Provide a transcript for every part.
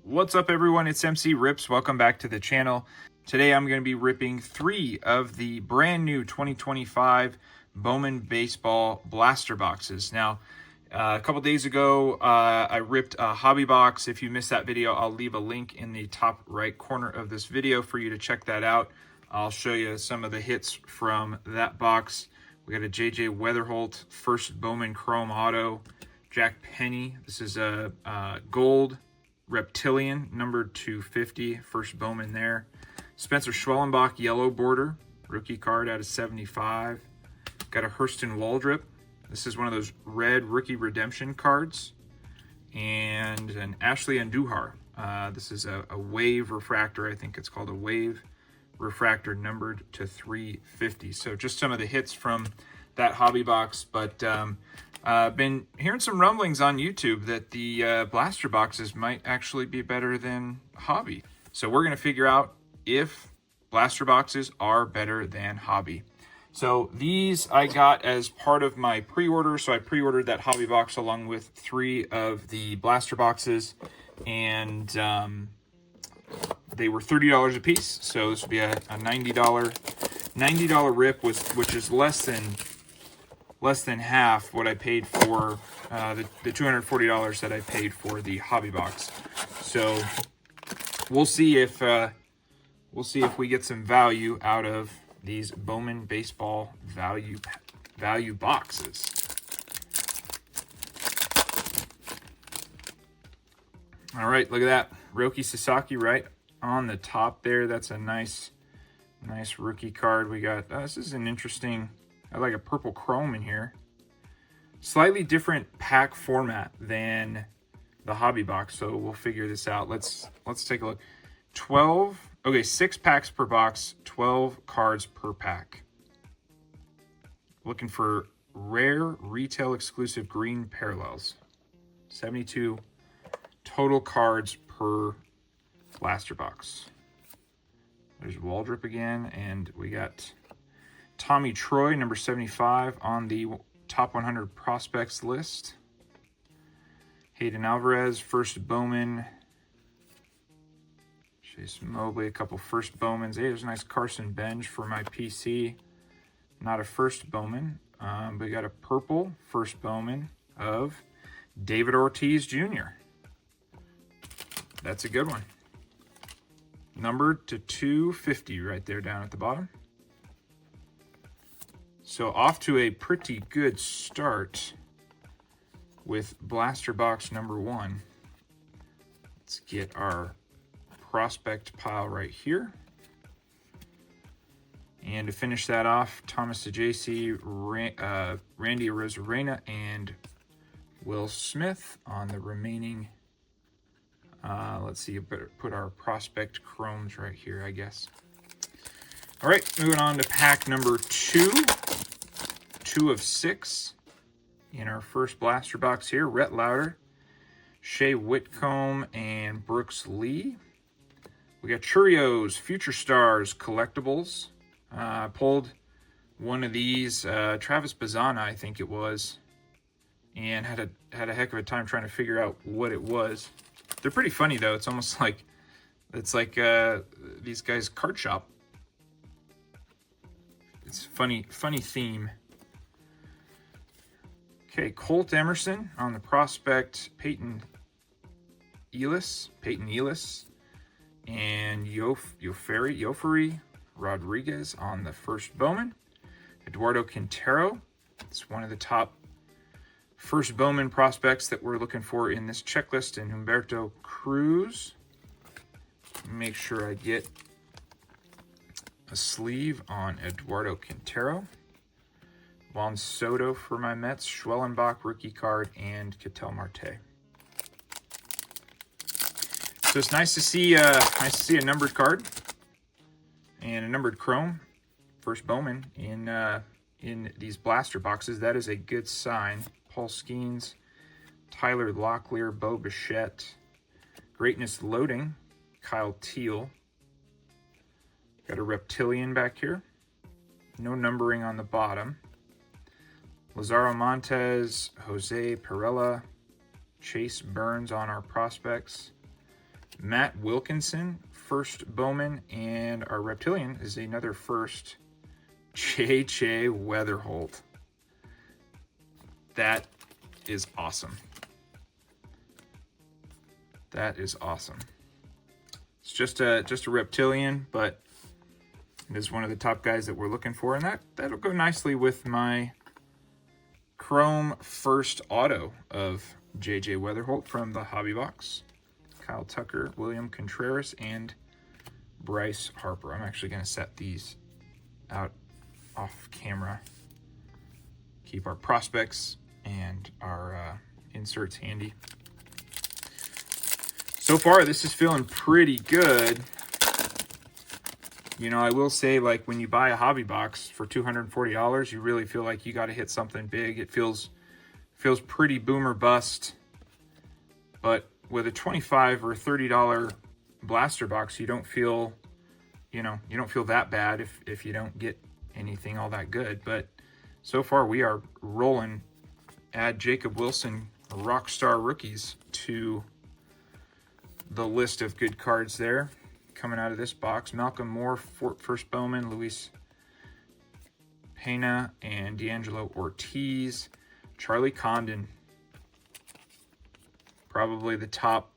What's up, everyone? It's MC Rips. Welcome back to the channel. Today I'm going to be ripping 3 of the brand new 2025 Bowman Baseball Blaster Boxes. Now, a couple days ago, I ripped a hobby box. If you missed that video, I'll leave a link in the top right corner of this video for you to check that out. I'll show you some of the hits from that box. We got a JJ Wetherholt, first Bowman Chrome Auto, Jack Penny. This is a gold Reptilian, numbered 250, first Bowman there. Spencer Schwellenbach, yellow border, rookie card out of 75. Got a Hurston Waldrop. This is one of those red rookie redemption cards. And an Ashley Andujar. This is a wave refractor. I think it's called a wave refractor, numbered to 350. So just some of the hits from that hobby box. But I've been hearing some rumblings on YouTube that the blaster boxes might actually be better than hobby. So we're going to figure out if blaster boxes are better than hobby. So these I got as part of my pre-order. So I pre-ordered that hobby box along with 3 of the blaster boxes. And they were $30 a piece. So this would be a $90 rip, which is less than half what I paid for the $240 that I paid for the hobby box. So we'll see if we get some value out of these Bowman Baseball value boxes. All right, look at that. Roki Sasaki right on the top there. That's a nice rookie card. We got, this is an interesting, I like a purple chrome in here. Slightly different pack format than the hobby box, so we'll figure this out. Let's take a look. 6 packs per box, 12 cards per pack. Looking for rare retail exclusive green parallels. 72 total cards per blaster box. There's Waldrop again, and we got Tommy Troy, number 75, on the top 100 prospects list. Hayden Alvarez, first Bowman. Chase Mobley, a couple first Bowmans. Hey, there's a nice Carson Benj for my PC. Not a first Bowman, but we got a purple first Bowman of David Ortiz Jr. That's a good one. Numbered to 250 right there down at the bottom. So off to a pretty good start with blaster box number 1. Let's get our prospect pile right here. And to finish that off, Thomas DeJC, Randy Arozarena, and Will Smith on the remaining. Let's see, better put our prospect chromes right here, I guess. All right, moving on to pack number 2. 2 of 6 in our first blaster box here. Rhett Lauder, Shea Whitcomb, and Brooks Lee. We got Cheerios, Future Stars, Collectibles. Pulled one of these, Travis Bazana, I think it was, and had a heck of a time trying to figure out what it was. They're pretty funny though. It's almost like these guys' card shop. It's funny theme. Okay, Colt Emerson on the prospect, Peyton Elis, and Yoferi Rodriguez on the first Bowman. Eduardo Quintero, it's one of the top first Bowman prospects that we're looking for in this checklist. And Humberto Cruz. Make sure I get a sleeve on Eduardo Quintero. Juan Soto for my Mets, Schwellenbach rookie card, and Ketel Marte. So it's nice to see a numbered card and a numbered chrome, first Bowman in these blaster boxes. That is a good sign. Paul Skeens, Tyler Locklear, Bo Bichette, Greatness Loading, Kyle Teal. Got a Reptilian back here. No numbering on the bottom. Lazaro Montes, Jose Perella, Chase Burns on our prospects. Matt Wilkinson, first Bowman, and our Reptilian is another first, J.J. Wetherholt. That is awesome. That is awesome. It's just a Reptilian, but it is one of the top guys that we're looking for, and that'll go nicely with my Chrome first auto of J.J. Wetherholt from the Hobby Box. Kyle Tucker, William Contreras, and Bryce Harper. I'm actually going to set these out off camera. Keep our prospects and our inserts handy. So far, this is feeling pretty good. You know, I will say, like, when you buy a hobby box for $240, you really feel like you got to hit something big. It feels pretty boom or bust. But with a $25 or $30 blaster box, you don't feel, you don't feel that bad if you don't get anything all that good. But so far, we are rolling. Add Jacob Wilson, Rockstar Rookies, to the list of good cards there coming out of this box. Malcolm Moore, first Bowman, Luis Pena, and D'Angelo Ortiz. Charlie Condon, probably the top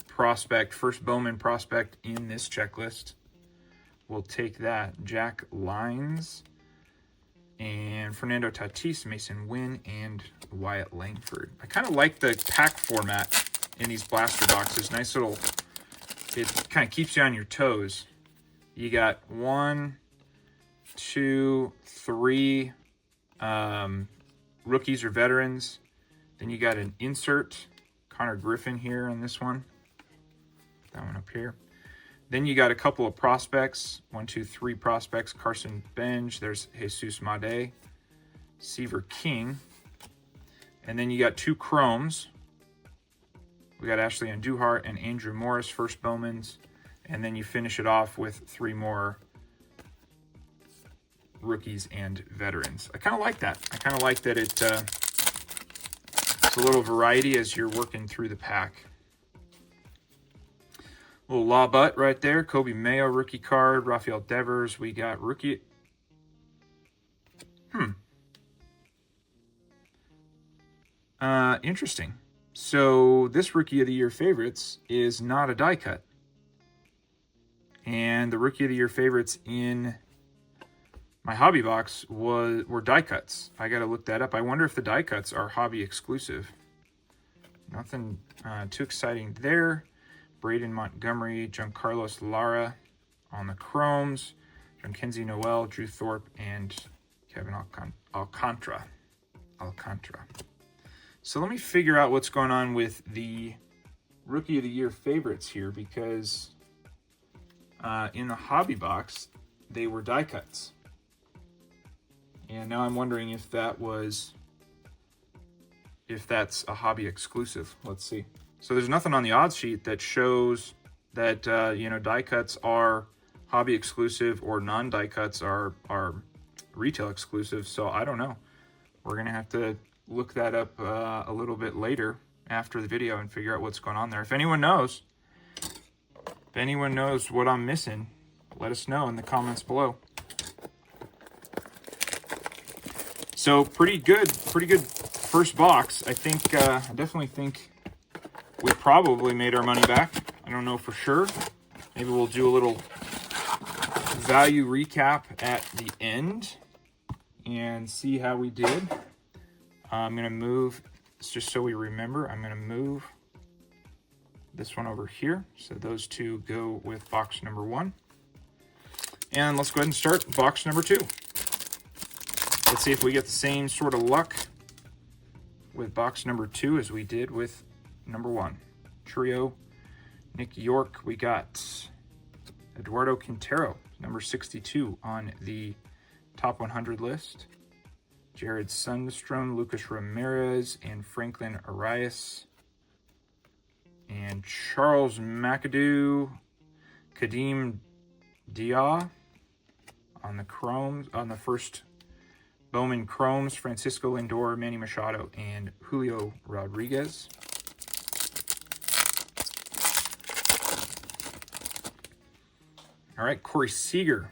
prospect, first Bowman prospect in this checklist. We'll take that. Jack Lyons, and Fernando Tatis, Mason Wynn, and Wyatt Langford. I kind of like the pack format in these blaster boxes. Nice little, it kind of keeps you on your toes. You got 1, 2, 3 rookies or veterans. Then you got an insert, Connor Griffin here on this one. That one up here. Then you got a couple of prospects. 1, 2, 3 prospects. Carson Benj. There's Jesus Made. Seaver King. And then you got 2 Chromes. We got Ashley Andujar and Andrew Morris, first Bowmans. And then you finish it off with 3 more rookies and veterans. I kind of like that. I kind of like that it's a little variety as you're working through the pack. Little Law Butt right there. Kobe Mayo rookie card. Rafael Devers. We got rookie. Interesting. So this Rookie of the Year favorites is not a die cut. And the Rookie of the Year favorites in my hobby box were die cuts. I got to look that up. I wonder if the die cuts are hobby exclusive. Nothing too exciting there. Braden Montgomery, Giancarlos Lara on the Chromes, Kenzie Noel, Drew Thorpe, and Kevin Alcantara. So let me figure out what's going on with the Rookie of the Year favorites here, because in the hobby box, they were die cuts. And now I'm wondering if that's a hobby exclusive. Let's see. So there's nothing on the odds sheet that shows that, die cuts are hobby exclusive or non-die cuts are retail exclusive. So I don't know. We're going to have to look that up a little bit later after the video and figure out what's going on there. If anyone knows what I'm missing, let us know in the comments below. So pretty good first box. I think, I definitely think we probably made our money back. I don't know for sure. Maybe we'll do a little value recap at the end and see how we did. I'm going to move, just so we remember, I'm going to move this one over here. So those two go with box number 1. And let's go ahead and start box number 2. Let's see if we get the same sort of luck with box number 2 as we did with number 1. Trio, Nick York. We got Eduardo Quintero, number 62 on the top 100 list. Jared Sundstrom, Lucas Ramirez, and Franklin Arias. And Charles McAdoo, Kadeem Dia on the Chromes, on the first Bowman Chromes, Francisco Lindor, Manny Machado, and Julio Rodriguez. All right, Corey Seager,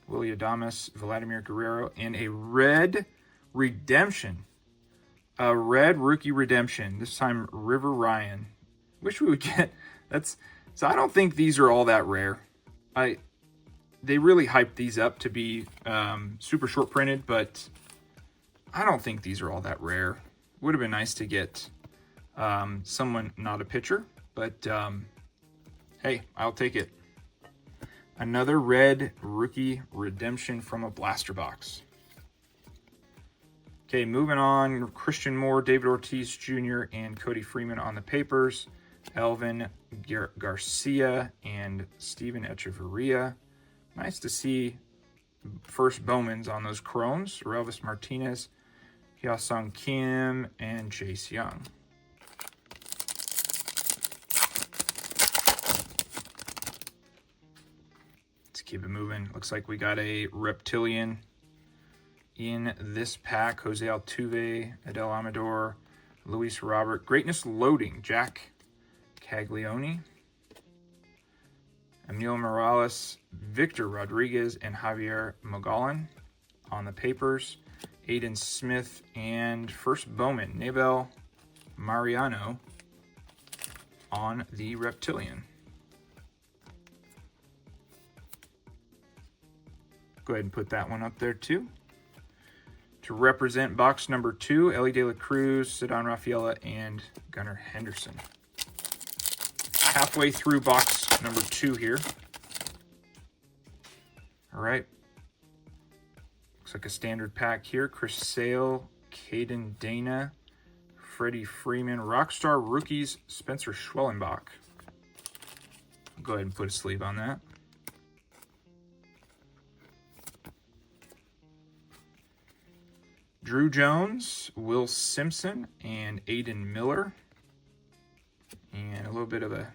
Willie Adames, Vladimir Guerrero, and a red redemption. A red rookie redemption. This time, River Ryan. Wish we would get... So I don't think these are all that rare. They really hyped these up to be super short printed, but I don't think these are all that rare. Would have been nice to get someone not a pitcher, but hey, I'll take it. Another red rookie redemption from a blaster box. Okay, moving on. Christian Moore, David Ortiz Jr., and Cody Freeman on the papers. Elvin Garcia and Steven Echeverria. Nice to see first Bowmans on those chromes. Relvis Martinez, Hyosung Kim, and Jace Young. Keep it moving. Looks like we got a Reptilian in this pack. Jose Altuve, Adel Amador, Luis Robert. Greatness Loading, Jack Caglione, Emil Morales, Victor Rodriguez, and Javier Mogollon on the papers. Aiden Smith, and first Bowman, Nebel Mariano on the Reptilian. Go ahead and put that one up there too. To represent box number 2, Ellie De La Cruz, Cedon Rafaela, and Gunnar Henderson. Halfway through box number 2 here. All right. Looks like a standard pack here. Chris Sale, Caden Dana, Freddie Freeman, Rockstar Rookies, Spencer Schwellenbach. Go ahead and put a sleeve on that. Drew Jones, Will Simpson, and Aiden Miller. And a little bit of a...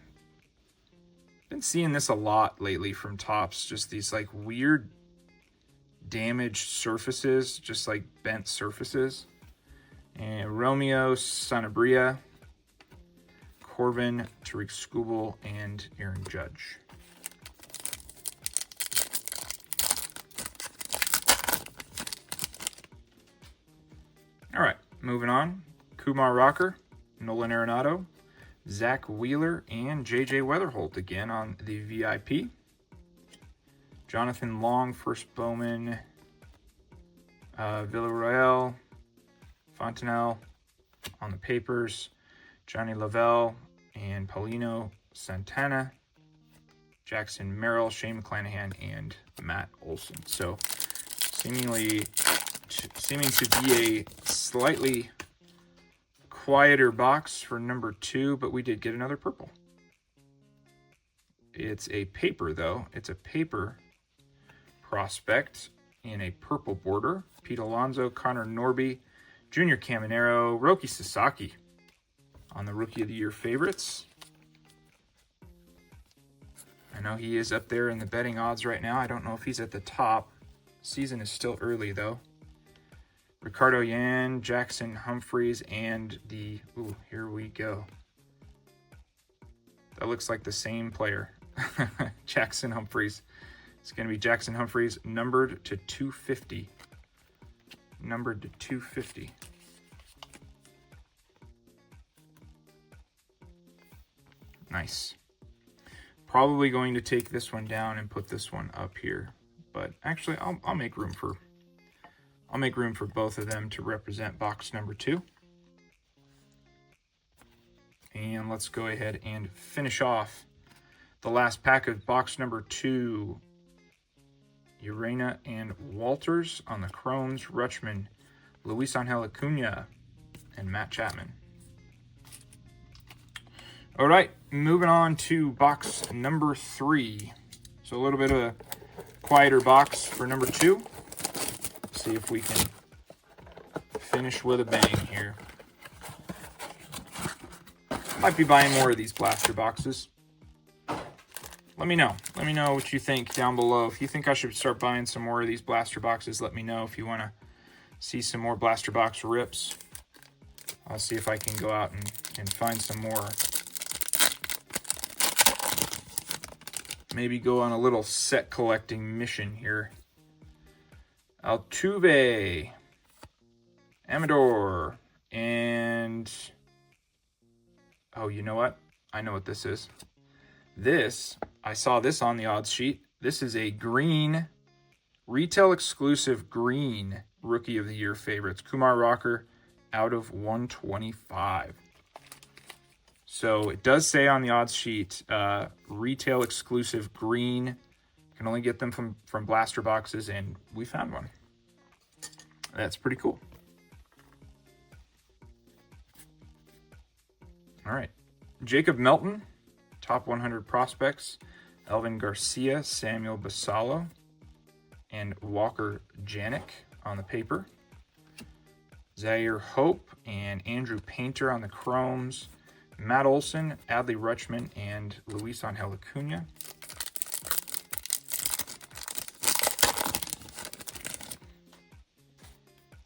Been seeing this a lot lately from Topps. Just these like weird damaged surfaces. Just like bent surfaces. And Romeo Sanabria, Corbin, Tariq Skubal, and Aaron Judge. All right, moving on. Kumar Rocker, Nolan Arenado, Zach Wheeler, and J.J. Wetherholt again on the VIP. Jonathan Long, first Bowman, Villarreal, Fontenelle on the papers, Johnny Lavelle, and Paulino Santana, Jackson Merrill, Shane McClanahan, and Matt Olson. So seeming to be a slightly quieter box for number 2, but we did get another purple. It's a paper, though. It's a paper prospect in a purple border. Pete Alonso, Connor Norby, Junior Caminero, Roki Sasaki on the Rookie of the Year favorites. I know he is up there in the betting odds right now. I don't know if he's at the top. Season is still early, though. Ricardo Yan, Jackson Humphreys, and the... Ooh, here we go. That looks like the same player. Jackson Humphreys. It's going to be Jackson Humphreys, numbered to 250. Numbered to 250. Nice. Probably going to take this one down and put this one up here. But actually, I'll make room for... I'll make room for both of them to represent box number 2. And let's go ahead and finish off the last pack of box number 2. Urena and Walters on the chromes, Rutschman, Luis Angel Acuna, and Matt Chapman. All right, moving on to box number 3. So a little bit of a quieter box for number 2. See if we can finish with a bang here. Might be buying more of these blaster boxes. Let me know. Let me know what you think down below. If you think I should start buying some more of these blaster boxes, let me know. If you want to see some more blaster box rips, I'll see if I can go out and find some more. maybe go on a little set collecting mission here. Altuve, Amador, and oh, you know what? I know what this is. This, I saw this on the odds sheet. This is a green, retail exclusive green Rookie of the Year favorites. Kumar Rocker out of 125. So it does say on the odds sheet, retail exclusive green. You can only get them from Blaster Boxes, and we found one. That's pretty cool. All right. Jacob Melton, top 100 prospects. Elvin Garcia, Samuel Basallo, and Walker Janik on the paper. Zaire Hope and Andrew Painter on the chromes. Matt Olson, Adley Rutschman, and Luis Angel Acuna.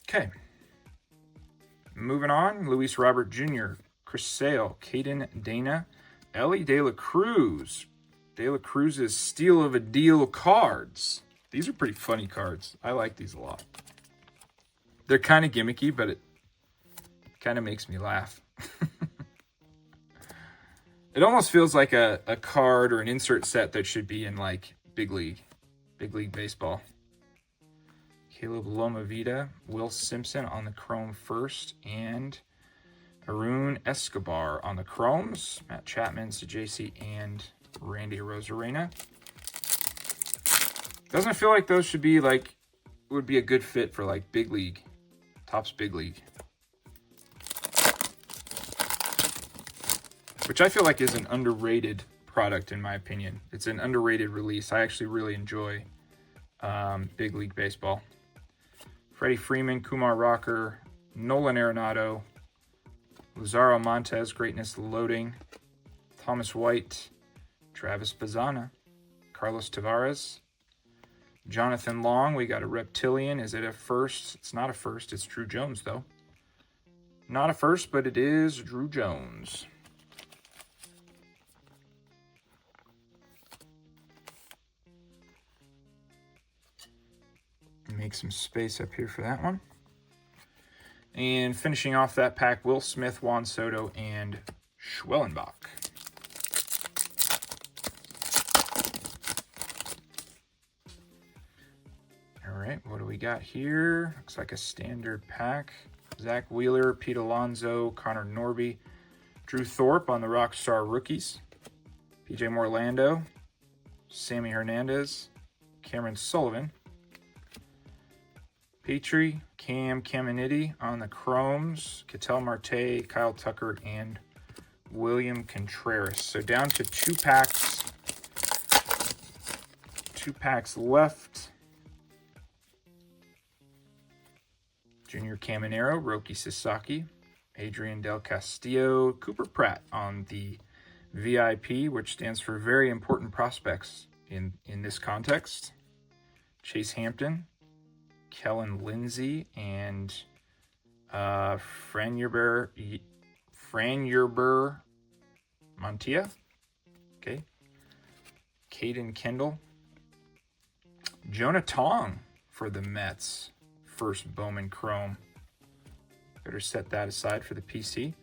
Okay. Moving on, Luis Robert Jr., Chris Sale, Caden Dana, Ellie De La Cruz. De La Cruz's Steal of a Deal cards. These are pretty funny cards. I like these a lot. They're kind of gimmicky, but it kind of makes me laugh. It almost feels like a card or an insert set that should be in like Big League Baseball. Caleb Lomavita, Will Simpson on the chrome first, and Arun Escobar on the chromes. Matt Chapman, Sajaci, and Randy Rosarena. Doesn't feel like those should be like, would be a good fit for like Big League, Topps Big League. Which I feel like is an underrated product in my opinion. It's an underrated release. I actually really enjoy Big League Baseball. Freddie Freeman, Kumar Rocker, Nolan Arenado, Lazaro Montez, Greatness Loading, Thomas White, Travis Bazana, Carlos Tavares, Jonathan Long. We got a Reptilian. Is it a first? It's not a first. It's Drew Jones, though. Not a first, but it is Drew Jones. Make some space up here for that one. And finishing off that pack, Will Smith, Juan Soto, and Schwellenbach. All right, what do we got here? Looks like a standard pack. Zach Wheeler, Pete Alonso, Connor Norby, Drew Thorpe on the Rockstar Rookies, PJ Morlando, Sammy Hernandez, Cameron Sullivan, Petrie, Cam Caminiti on the chromes, Ketel Marte, Kyle Tucker, and William Contreras. So down to two packs. 2 packs left. Junior Caminero, Roki Sasaki, Adrian Del Castillo, Cooper Pratt on the VIP, which stands for Very Important Prospects in this context. Chase Hampton, Kellen Lindsay, and Franjerber Montia. Okay. Caden Kendall. Jonah Tong for the Mets. First Bowman Chrome. Better set that aside for the PC.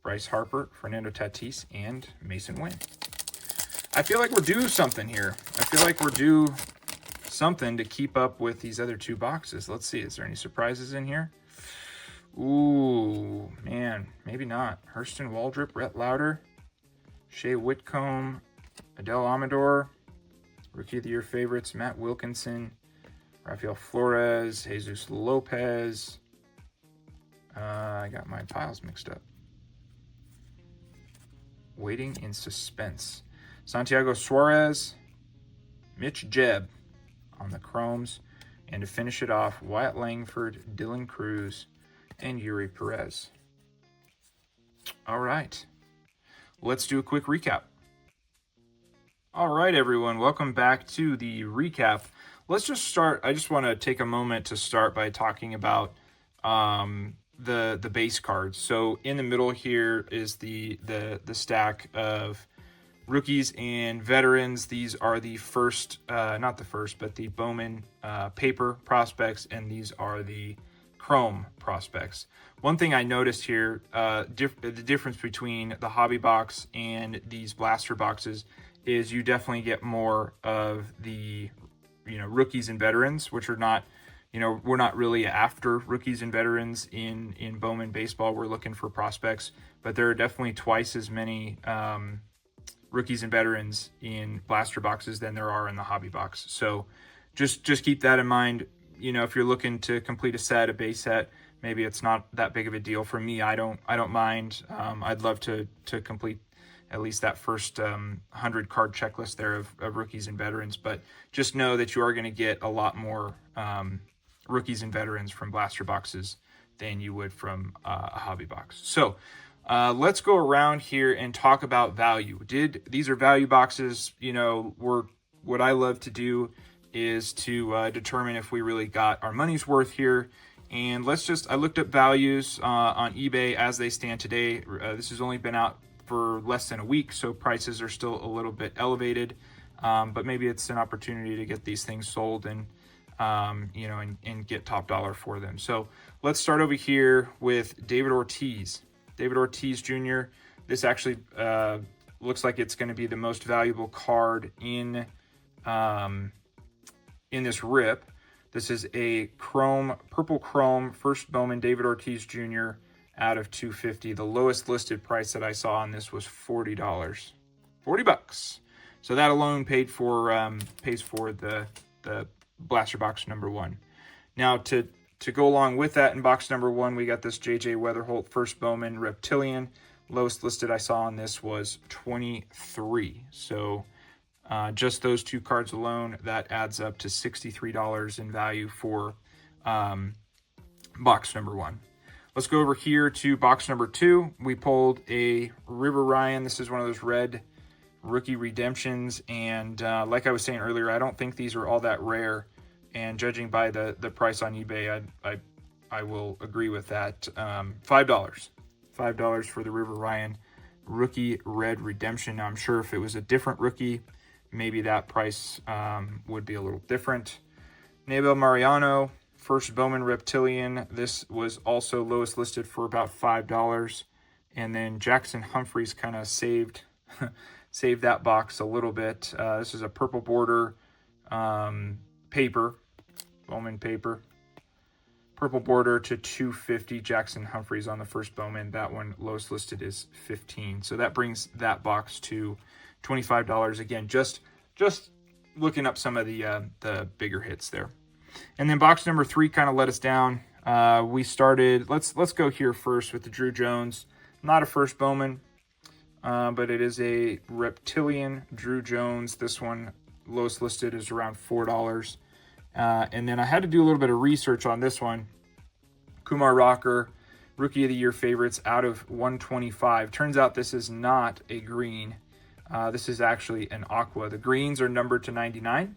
Bryce Harper, Fernando Tatis, and Mason Wynn. I feel like we're due something here. I feel like we're due something to keep up with these other 2 boxes. Let's see. Is there any surprises in here? Ooh, man. Maybe not. Hurston Waldrop, Rhett Lauder, Shea Whitcomb, Adele Amador, Rookie of the Year favorites, Matt Wilkinson, Rafael Flores, Jesus Lopez. I got my piles mixed up. Waiting in suspense. Santiago Suarez, Mitch Jebb on the chromes. And to finish it off, Wyatt Langford, Dylan Cruz, and Yuri Perez. All right. Let's do a quick recap. All right, everyone. Welcome back to the recap. Let's just start. I just want to take a moment to start by talking about the base cards. So in the middle here is the stack of rookies and veterans, these are the first, not the first, but the Bowman paper prospects, and these are the chrome prospects. One thing I noticed here, the difference between the hobby box and these blaster boxes is you definitely get more of the, rookies and veterans, which are not, we're not really after rookies and veterans in Bowman baseball. We're looking for prospects, but there are definitely twice as many rookies and veterans in blaster boxes than there are in the hobby box. So just keep that in mind. If you're looking to complete a base set, maybe it's not that big of a deal. For me, I don't mind. I'd love to complete at least that first 100 card checklist there of rookies and veterans, but just know that you are going to get a lot more rookies and veterans from blaster boxes than you would from a hobby box. So let's go around here and talk about value. These are value boxes. What I love to do is to determine if we really got our money's worth here. And I looked up values on eBay as they stand today. This has only been out for less than a week, so prices are still a little bit elevated, but maybe it's an opportunity to get these things sold and and get top dollar for them. So let's start over here with David Ortiz. David Ortiz Jr. This actually looks like it's going to be the most valuable card in this rip. This is a purple chrome first Bowman David Ortiz Jr. out of 250. The lowest listed price that I saw on this was $40. $40. So that alone pays for the blaster box number 1. Now to go along with that, in box number 1, we got this JJ Wetherholt first Bowman Reptilian. Lowest listed I saw on this was $23. So just those 2 cards alone, that adds up to $63 in value for box number 1. Let's go over here to box number 2. We pulled a River Ryan. This is one of those red rookie redemptions, and like I was saying earlier, I don't think these are all that rare, and judging by the price on eBay, I will agree with that. $5 for the River Ryan rookie red redemption. Now, I'm sure if it was a different rookie, maybe that price would be a little different. Nebel Mariano first Bowman Reptilian. This was also lowest listed for about $5, and then Jackson Humphreys kind of saved that box a little bit. This is a purple border paper, Bowman paper. Purple border to 250, Jackson Humphreys on the first Bowman. That one lowest listed is $15. So that brings that box to $25. Again, just looking up some of the bigger hits there. And then box number 3 kind of let us down. We started, let's go here first with the Drew Jones. Not a first Bowman, but it is a Reptilian Drew Jones. This one lowest listed is around $4. And then I had to do a little bit of research on this one. Kumar Rocker, Rookie of the Year favorites out of 125. Turns out this is not a green. This is actually an Aqua. The greens are numbered to 99,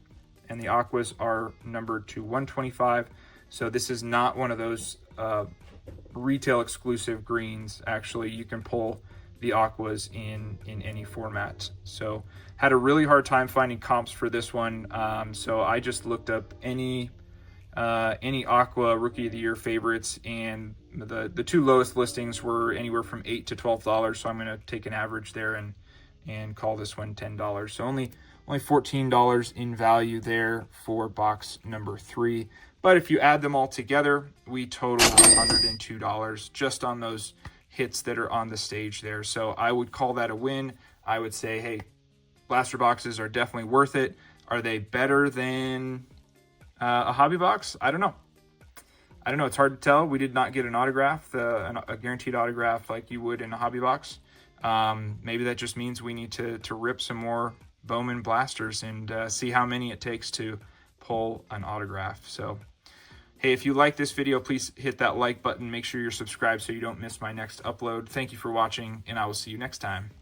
and the Aquas are numbered to 125. So this is not one of those retail exclusive greens. Actually, you can pull the Aquas in any format. So had a really hard time finding comps for this one. So I just looked up any Aqua Rookie of the Year favorites, and the 2 lowest listings were anywhere from $8 to $12. So I'm going to take an average there and call this one $10. So only $14 in value there for box number 3. But if you add them all together, we total $102 just on those hits that are on the stage there. So I would call that a win. I would say, hey, blaster boxes are definitely worth it. Are they better than a hobby box? I don't know. It's hard to tell. We did not get an autograph, a guaranteed autograph like you would in a hobby box. Maybe that just means we need to rip some more Bowman blasters and see how many it takes to pull an autograph. So hey, if you like this video, please hit that like button. Make sure you're subscribed so you don't miss my next upload. Thank you for watching, and I will see you next time.